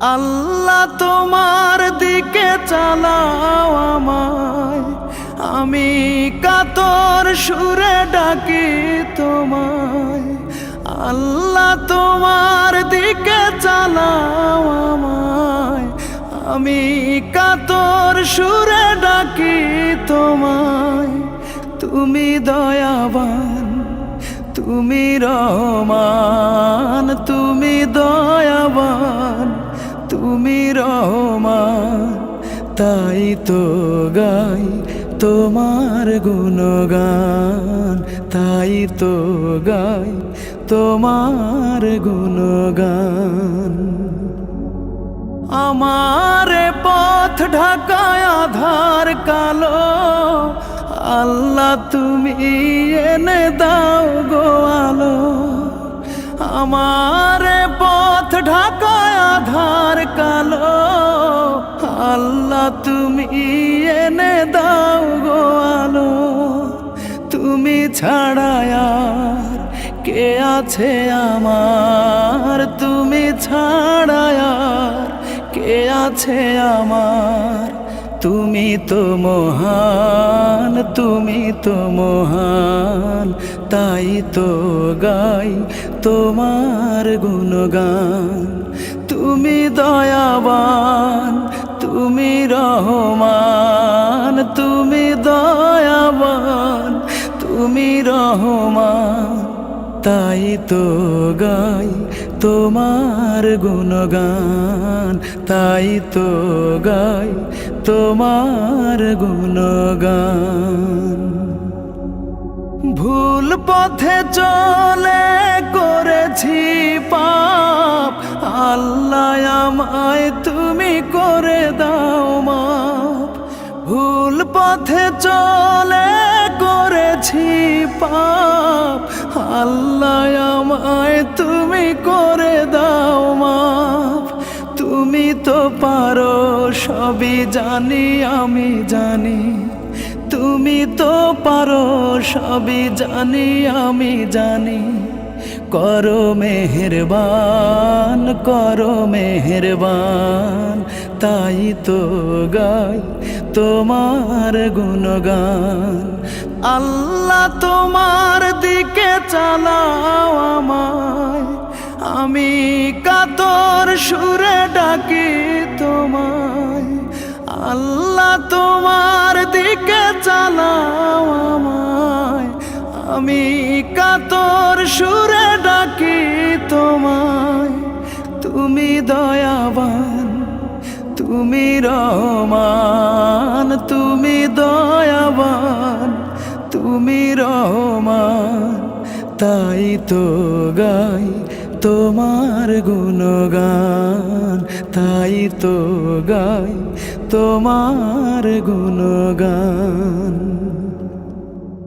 আল্লাহ তোমার দিকে চালাও আমায়, আমি কাতর সুরে ডাকি তোমায়। আল্লাহ তোমার দিকে চালাও আমায়, আমি কাতর সুরে ডাকি তোমায়। তুমি দয়াবান, তুমি রহমান, তুমি দয়াবান, তুমি রহমান। তাই তো গাই তোমার গুণগান, তাই তো গাই তোমার গুণগান। আমার পথ ঢাকায় আধার কালো, আল্লাহ তুমি এনে দাও গো আলো। আমার পথ ঢাকায় আধার কালো, আল্লাহ তুমি এনে দাও গো আলো। তুমি ছাড়া আর কে আছে আমার, তুমি ছাড়া আর কে আছে আমার। তুমি তো মহান, তুমি তো মহান, তাই তো গাই তোমার গুণগান। তুমি দয়াবান, তুমি রহমান, তুমি দয়াবান, তুমি রহমান। তাই তো গাই তোমার গুণগান, তাই তো গাই তোমার গুণগান। ভুল পথে চলে করেছি পাপ, আল্লাহ আমায় তুমি করে দাও মাপ। ভুল পথে চলে করেছি পাপ, আল্লাহ আমায় তুমি করে দাও মাপ। তুমি তো পারো সবই জানি আমি জানি, তুমি তো পারো সবই জানি আমি জানি। করো মেহেরবান, করো মেহেরবান, তাই তো গাই তোমার গুণগান। আল্লাহ তোমার দিকে চালাও আমায়, আমি কাতর সুরে ডাকি তোমায়। আল্লাহ তোমার দিকে চালাও আমায়, আমি কাতর সুরে ডাকি তোমায়। তুমি দয়াবান, তুমি রহমান, তুমি দয়াবান, তুমি রহমান। তাই তো গাই তোমার গুণগান, তাই তো গাই তোমার গুণগান।